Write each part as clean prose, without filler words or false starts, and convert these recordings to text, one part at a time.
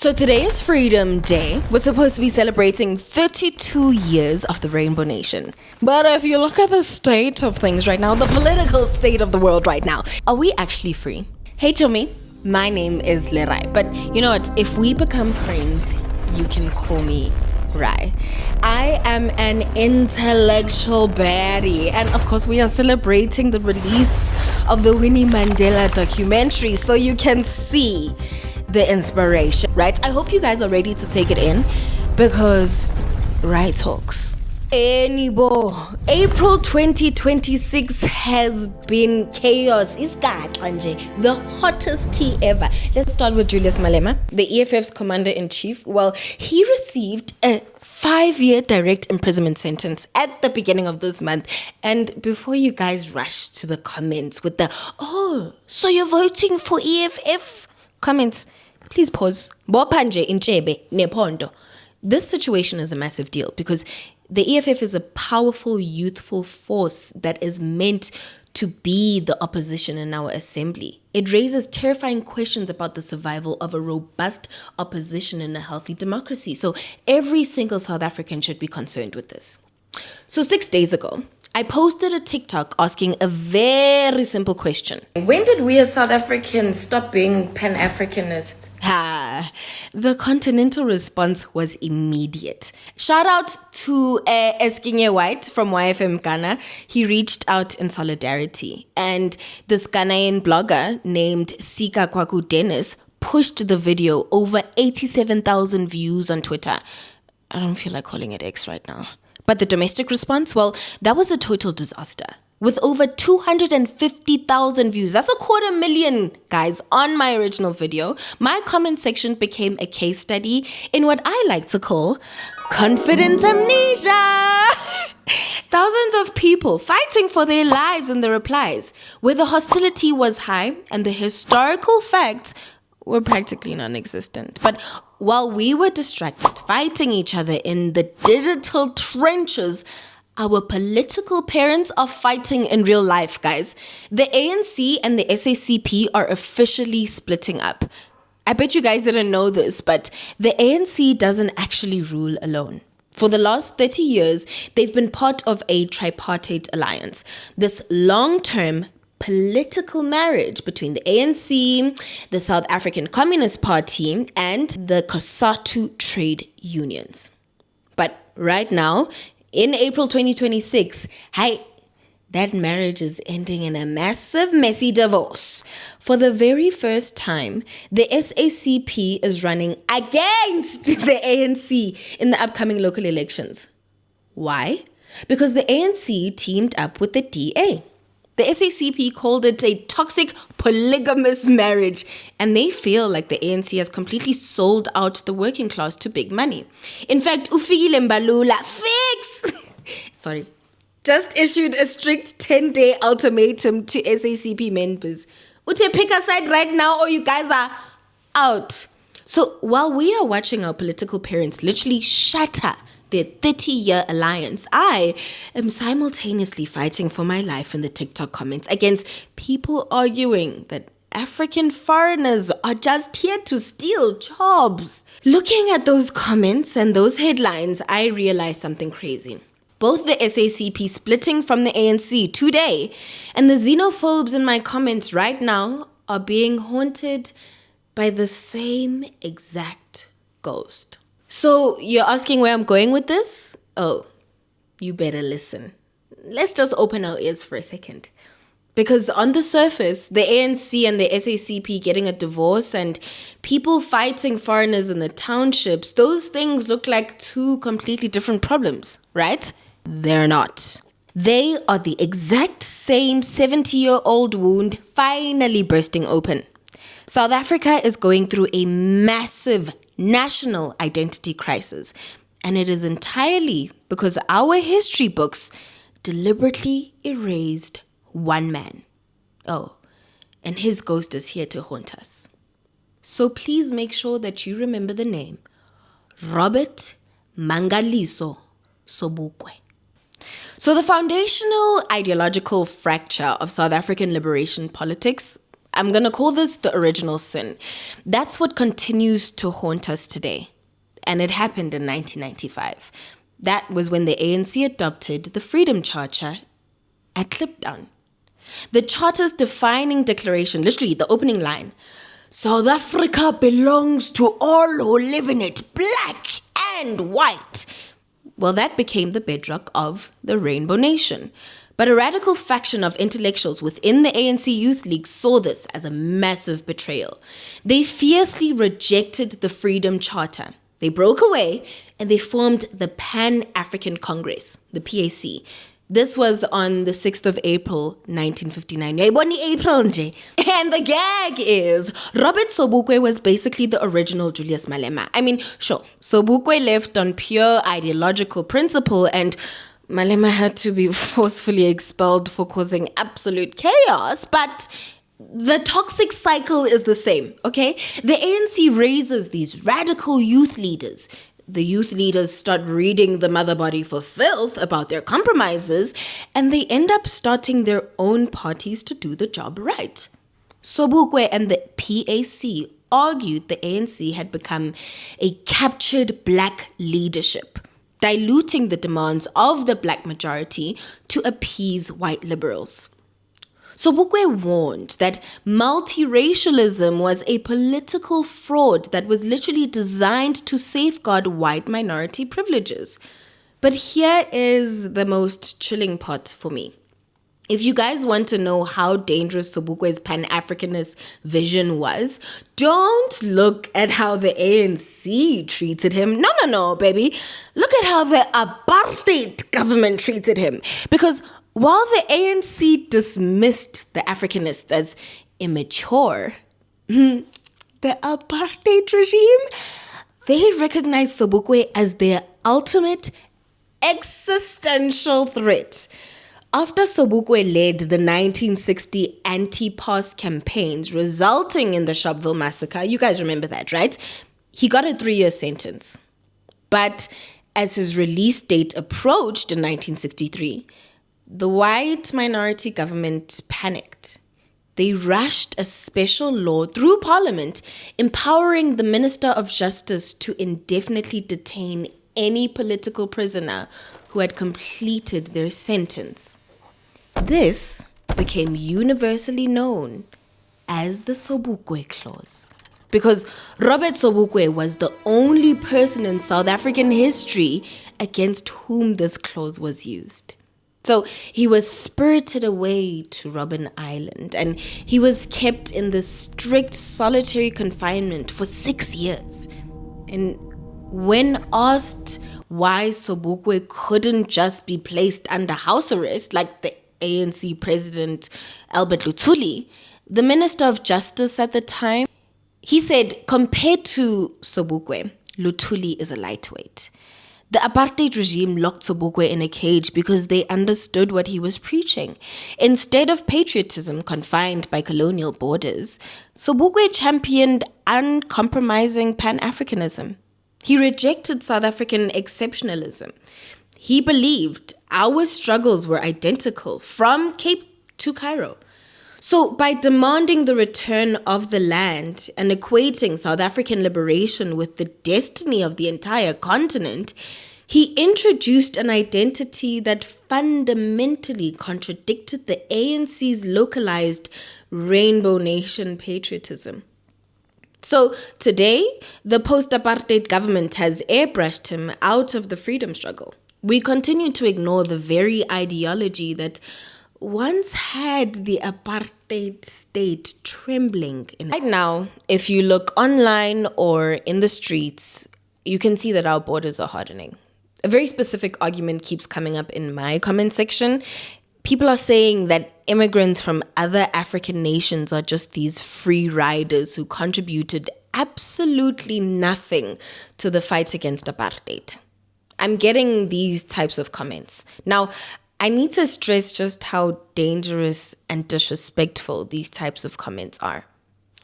So today is Freedom Day. We're supposed to be celebrating 32 years of the Rainbow Nation. But if you look at the state of things right now, the political state of the world right now, are we actually free? Hey Chomi, my name is Lerai. But you know what? If we become friends, you can call me Rai. I am an intellectual baddie. And of course, we are celebrating the release of the Winnie Mandela documentary. So you can see the inspiration, right? I hope you guys are ready to take it in because Rai talks. Enibo, April 2026 has been chaos. The hottest tea ever. Let's start with Julius Malema, the EFF's commander-in-chief. Well, he received a 5-year direct imprisonment sentence at the beginning of this month. And before you guys rush to the comments with the, oh, so you're voting for EFF comments, please pause. This situation is a massive deal because the EFF is a powerful youthful force that is meant to be the opposition in our assembly. It raises terrifying questions about the survival of a robust opposition in a healthy democracy. So every single South African should be concerned with this. So 6 days ago, I posted a TikTok asking a very simple question. When did we as South Africans stop being Pan-Africanists? The continental response was immediate. Shout out to Eskinye White from YFM Ghana. He reached out in solidarity. And this Ghanaian blogger named Sika Kwaku Dennis pushed the video over 87,000 views on Twitter. I don't feel like calling it X right now. But the domestic response, well, that was a total disaster. With over 250,000 views, that's 250,000, guys, on my original video. My comment section became a case study in what I like to call confidence amnesia. Thousands of people fighting for their lives in the replies, where the hostility was high and the historical facts were practically non-existent. But while we were distracted, fighting each other in the digital trenches, our political parents are fighting in real life, guys. The ANC and the SACP are officially splitting up. I bet you guys didn't know this, but the ANC doesn't actually rule alone. For the last 30 years, they've been part of a tripartite alliance. This long-term political marriage between the ANC, the South African Communist Party, and the COSATU trade unions. But right now, in April 2026, that marriage is ending in a massive, messy divorce. For the very first time, the SACP is running against the ANC in the upcoming local elections. Why? Because the ANC teamed up with the DA. The SACP called it a toxic polygamous marriage, and they feel like the ANC has completely sold out the working class to big money. In fact, Ufigile Mbalula just issued a strict 10-day ultimatum to SACP members. Ute, pick a side right now or you guys are out. So while we are watching our political parents literally shatter their 30-year alliance, I am simultaneously fighting for my life in the TikTok comments against people arguing that African foreigners are just here to steal jobs. Looking at those comments and those headlines, I realized something crazy. Both the SACP splitting from the ANC today and the xenophobes in my comments right now are being haunted by the same exact ghost. So you're asking where I'm going with this? Oh, you better listen. Let's just open our ears for a second. Because on the surface, the ANC and the SACP getting a divorce and people fighting foreigners in the townships, those things look like two completely different problems, right? They're not. They are the exact same 70-year-old wound finally bursting open. South Africa is going through a massive national identity crisis, and it is entirely because our history books deliberately erased one man. Oh, and his ghost is here to haunt us. So please make sure that you remember the name Robert Mangaliso Sobukwe. So the foundational ideological fracture of South African liberation politics, I'm going to call this the original sin. That's what continues to haunt us today. And it happened in 1995. That was when the ANC adopted the Freedom Charter at Kliptown. The Charter's defining declaration, literally the opening line, South Africa belongs to all who live in it, black and white. Well, that became the bedrock of the Rainbow Nation. But a radical faction of intellectuals within the ANC Youth League saw this as a massive betrayal. They fiercely rejected the Freedom Charter. They broke away and they formed the Pan-African Congress, the PAC. This was on the 6th of April, 1959. And the gag is, Robert Sobukwe was basically the original Julius Malema. I mean, sure, Sobukwe left on pure ideological principle and Malema had to be forcefully expelled for causing absolute chaos, but the toxic cycle is the same, okay? The ANC raises these radical youth leaders. The youth leaders start reading the mother body for filth about their compromises, and they end up starting their own parties to do the job right. Sobukwe and the PAC argued the ANC had become a captured black leadership, diluting the demands of the black majority to appease white liberals. Sobukwe warned that multiracialism was a political fraud that was literally designed to safeguard white minority privileges. But here is the most chilling part for me. If you guys want to know how dangerous Sobukwe's Pan-Africanist vision was, don't look at how the ANC treated him. No, baby. Look at how the Apartheid government treated him. Because while the ANC dismissed the Africanists as immature, the Apartheid regime, they recognized Sobukwe as their ultimate existential threat. After Sobukwe led the 1960 anti-pass campaigns resulting in the Sharpeville massacre, you guys remember that, right? He got a 3-year sentence. But as his release date approached in 1963, the white minority government panicked. They rushed a special law through Parliament empowering the Minister of Justice to indefinitely detain any political prisoner who had completed their sentence. This became universally known as the Sobukwe Clause, because Robert Sobukwe was the only person in South African history against whom this clause was used. So he was spirited away to Robben Island and he was kept in this strict solitary confinement for 6 years. And when asked why Sobukwe couldn't just be placed under house arrest like the ANC president Albert Luthuli, the Minister of Justice at the time, he said, compared to Sobukwe, Luthuli is a lightweight. The apartheid regime locked Sobukwe in a cage because they understood what he was preaching. Instead of patriotism confined by colonial borders, Sobukwe championed uncompromising Pan-Africanism. He rejected South African exceptionalism. He believed our struggles were identical from Cape to Cairo. So by demanding the return of the land and equating South African liberation with the destiny of the entire continent, he introduced an identity that fundamentally contradicted the ANC's localized Rainbow Nation patriotism. So today, the post-apartheid government has airbrushed him out of the freedom struggle. We continue to ignore the very ideology that once had the apartheid state trembling. Right now, if you look online or in the streets, you can see that our borders are hardening. A very specific argument keeps coming up in my comment section. People are saying that immigrants from other African nations are just these free riders who contributed absolutely nothing to the fight against apartheid. I'm getting these types of comments. Now, I need to stress just how dangerous and disrespectful these types of comments are.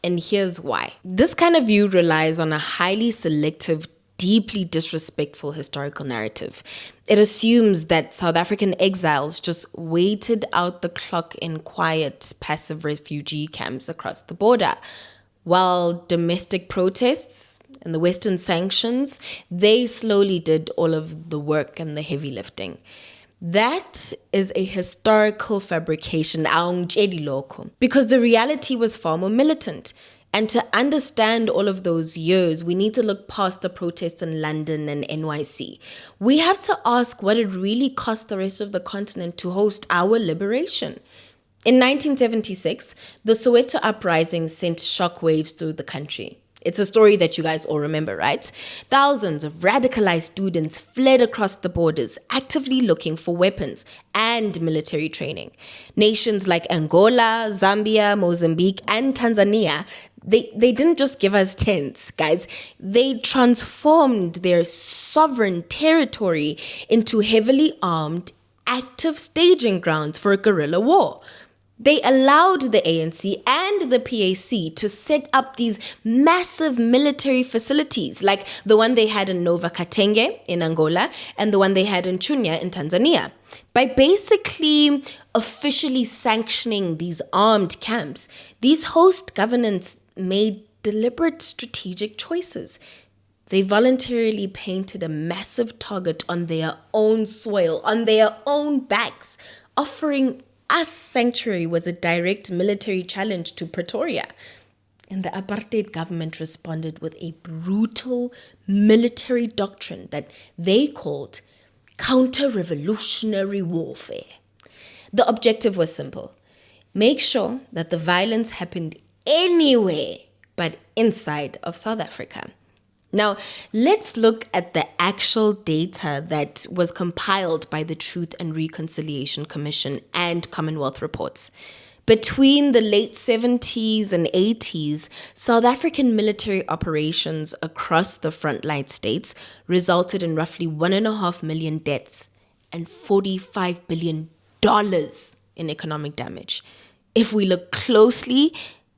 And here's why. This kind of view relies on a highly selective deeply disrespectful historical narrative. It assumes that South African exiles just waited out the clock in quiet, passive refugee camps across the border, while domestic protests and the Western sanctions, they slowly did all of the work and the heavy lifting. That is a historical fabrication, because the reality was far more militant. And to understand all of those years, we need to look past the protests in London and NYC. We have to ask what it really cost the rest of the continent to host our liberation. In 1976, the Soweto uprising sent shockwaves through the country. It's a story that you guys all remember, right? Thousands of radicalized students fled across the borders, actively looking for weapons and military training. Nations like Angola, Zambia, Mozambique, and Tanzania, they didn't just give us tents, guys. They transformed their sovereign territory into heavily armed, active staging grounds for a guerrilla war. They allowed the ANC and the PAC to set up these massive military facilities, like the one they had in Nova Katenge in Angola and the one they had in Chunya in Tanzania. By basically officially sanctioning these armed camps, these host governments made deliberate strategic choices. They voluntarily painted a massive target on their own soil, on their own backs, offering us sanctuary was a direct military challenge to Pretoria. And the apartheid government responded with a brutal military doctrine that they called counter-revolutionary warfare. The objective was simple: make sure that the violence happened anywhere but inside of South Africa. Now, let's look at the actual data that was compiled by the Truth and Reconciliation Commission and Commonwealth reports. Between the late 70s and 80s, South African military operations across the frontline states resulted in roughly 1.5 million deaths and $45 billion in economic damage. If we look closely,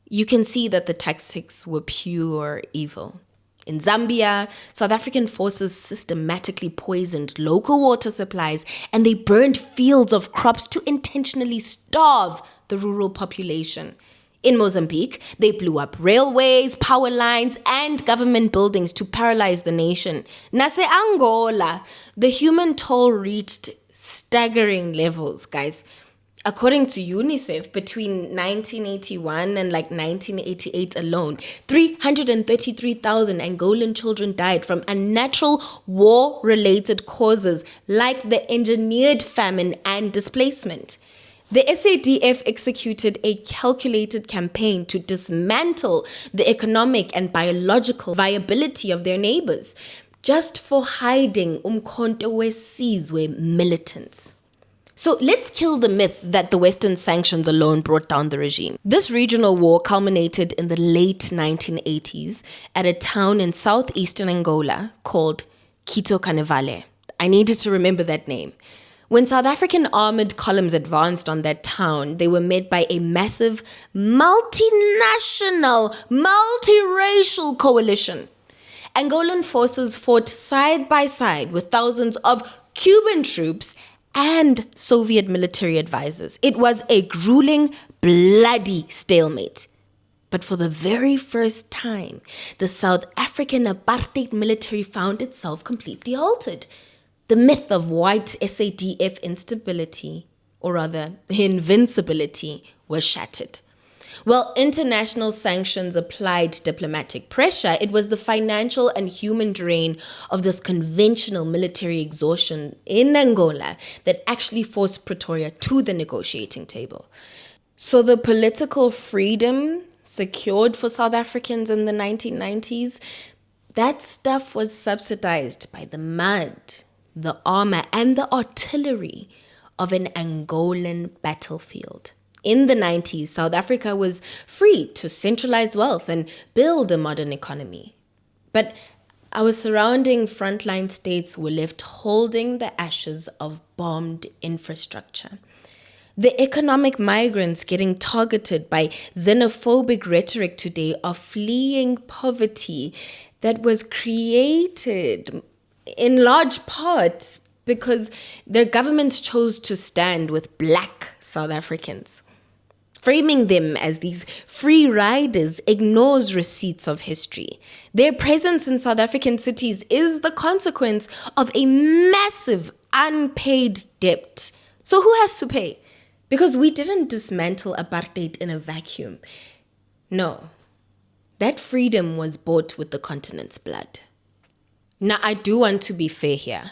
you can see that the tactics were pure evil. In Zambia, South African forces systematically poisoned local water supplies and they burned fields of crops to intentionally starve the rural population. In Mozambique, they blew up railways, power lines, and government buildings to paralyze the nation. Nase Angola, the human toll reached staggering levels, guys. According to UNICEF, between 1981 and 1988 alone, 333,000 Angolan children died from unnatural war-related causes like the engineered famine and displacement. The SADF executed a calculated campaign to dismantle the economic and biological viability of their neighbors, just for hiding Umkhonto weSizwe militants. So let's kill the myth that the Western sanctions alone brought down the regime. This regional war culminated in the late 1980s at a town in southeastern Angola called Quito Canevale. I needed to remember that name. When South African armored columns advanced on that town, they were met by a massive multinational, multiracial coalition. Angolan forces fought side by side with thousands of Cuban troops and Soviet military advisors. It was a grueling, bloody stalemate. But for the very first time, the South African apartheid military found itself completely halted. The myth of white SADF instability, or rather invincibility, was shattered. While international sanctions applied diplomatic pressure, it was the financial and human drain of this conventional military exhaustion in Angola that actually forced Pretoria to the negotiating table. So the political freedom secured for South Africans in the 1990s, that stuff was subsidized by the mud, the armor, and the artillery of an Angolan battlefield. In the 90s, South Africa was free to centralize wealth and build a modern economy. But our surrounding frontline states were left holding the ashes of bombed infrastructure. The economic migrants getting targeted by xenophobic rhetoric today are fleeing poverty that was created in large part because their governments chose to stand with Black South Africans. Framing them as these free riders ignores receipts of history. Their presence in South African cities is the consequence of a massive unpaid debt. So who has to pay? Because we didn't dismantle apartheid in a vacuum. No, that freedom was bought with the continent's blood. Now, I do want to be fair here.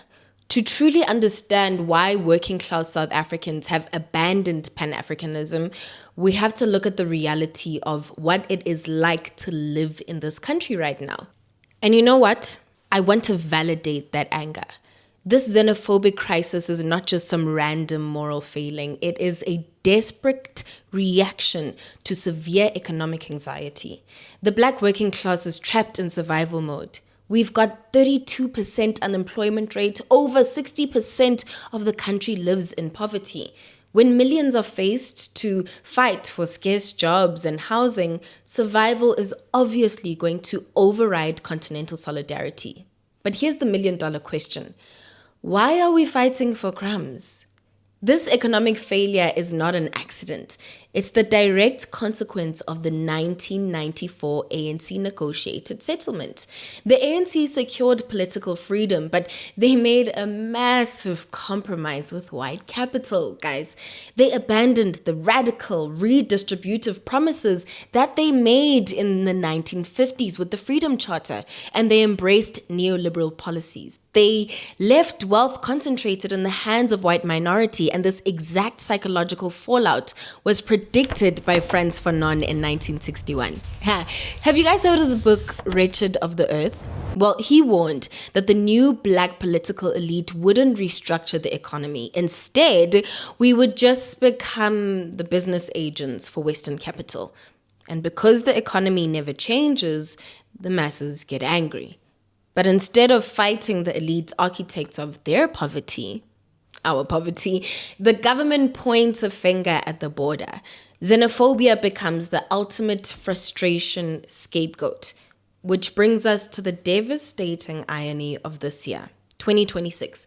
To truly understand why working class South Africans have abandoned Pan-Africanism, we have to look at the reality of what it is like to live in this country right now. And you know what? I want to validate that anger. This xenophobic crisis is not just some random moral failing. It is a desperate reaction to severe economic anxiety. The Black working class is trapped in survival mode. We've got 32% unemployment rate. Over 60% of the country lives in poverty. When millions are faced to fight for scarce jobs and housing, survival is obviously going to override continental solidarity. But here's the million-dollar question. Why are we fighting for crumbs? This economic failure is not an accident. It's the direct consequence of the 1994 ANC negotiated settlement. The ANC secured political freedom, but they made a massive compromise with white capital, guys. They abandoned the radical, redistributive promises that they made in the 1950s with the Freedom Charter, and they embraced neoliberal policies. They left wealth concentrated in the hands of white minority, and this exact psychological fallout was predicted by Frantz Fanon in 1961. Have you guys heard of the book Wretched of the Earth? Well, he warned that the new Black political elite wouldn't restructure the economy. Instead, we would just become the business agents for Western capital. And because the economy never changes, the masses get angry. But instead of fighting the elite architects of their poverty, our poverty, the government points a finger at the border. Xenophobia becomes the ultimate frustration scapegoat, which brings us to the devastating irony of this year, 2026.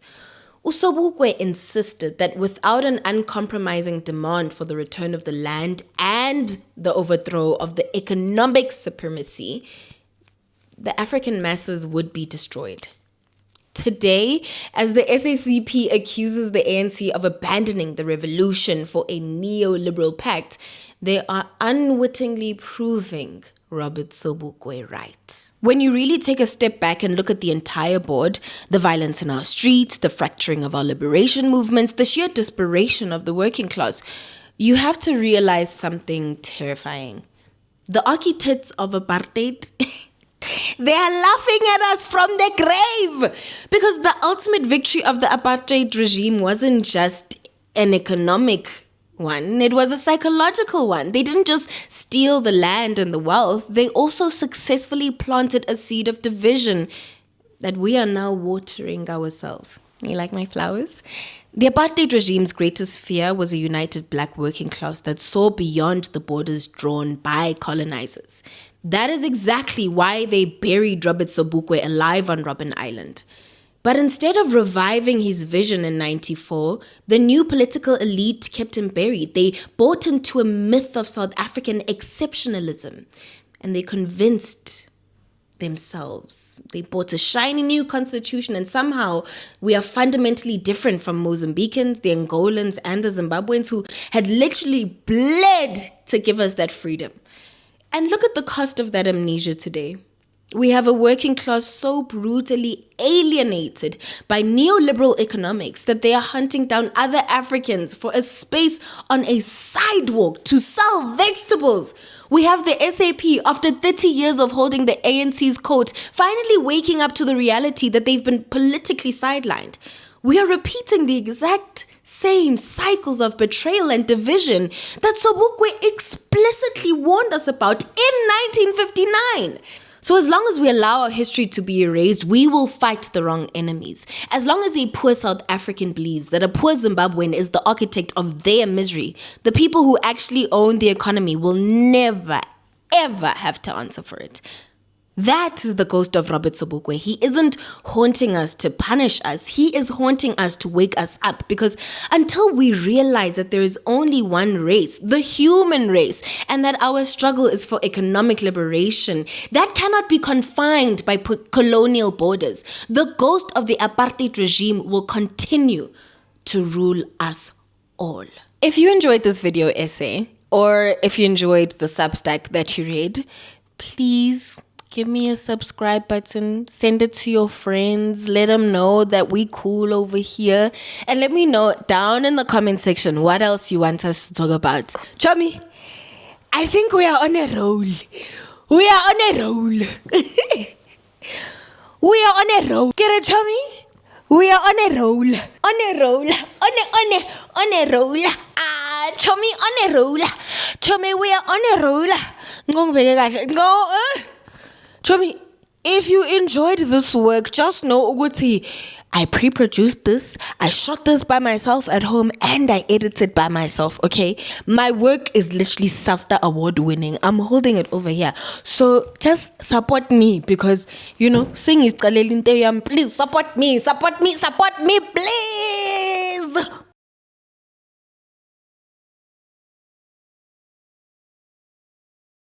Sobukwe insisted that without an uncompromising demand for the return of the land and the overthrow of the economic supremacy, the African masses would be destroyed. Today, as the SACP accuses the ANC of abandoning the revolution for a neoliberal pact, they are unwittingly proving Robert Sobukwe right. When you really take a step back and look at the entire board, the violence in our streets, the fracturing of our liberation movements, the sheer desperation of the working class, you have to realize something terrifying. The architects of apartheid they are laughing at us from the grave because the ultimate victory of the apartheid regime wasn't just an economic one, it was a psychological one. They didn't just steal the land and the wealth, they also successfully planted a seed of division that we are now watering ourselves. You like my flowers? The apartheid regime's greatest fear was a united Black working class that saw beyond the borders drawn by colonizers. That is exactly why they buried Robert Sobukwe alive on Robben Island. But instead of reviving his vision in 94, the new political elite kept him buried. They bought into a myth of South African exceptionalism, and they convinced themselves. They bought a shiny new constitution, and somehow we are fundamentally different from Mozambicans, the Angolans, and the Zimbabweans who had literally bled to give us that freedom. And look at the cost of that amnesia today. We have a working class so brutally alienated by neoliberal economics that they are hunting down other Africans for a space on a sidewalk to sell vegetables. We have the SAP, after 30 years of holding the ANC's coat, finally waking up to the reality that they've been politically sidelined. We are repeating the exact same cycles of betrayal and division that Sobukwe explicitly warned us about in 1959. So as long as we allow our history to be erased, we will fight the wrong enemies. As long as a poor South African believes that a poor Zimbabwean is the architect of their misery, the people who actually own the economy will never, ever have to answer for it. That is the ghost of Robert Sobukwe. He isn't haunting us to punish us. He is haunting us to wake us up, because until we realize that there is only one race, the human race, and that our struggle is for economic liberation, that cannot be confined by colonial borders. The ghost of the apartheid regime will continue to rule us all. If you enjoyed this video essay, or if you enjoyed the Substack that you read, please give me a subscribe button, send it to your friends, let them know that we cool over here, and let me know down in the comment section what else you want us to talk about. Chummy, I think we are on a roll. We are on a roll. We are on a roll. Get it, Chummy? We are on a roll. On a roll. On a roll. Ah, Chummy, on a roll. Chummy, we are on a roll. Go. Chomi, if you enjoyed this work, just know Uguti, I pre-produced this, I shot this by myself at home, and I edited by myself, okay? My work is literally SAFTA award winning. I'm holding it over here. So just support me, because, sing is please support me, please.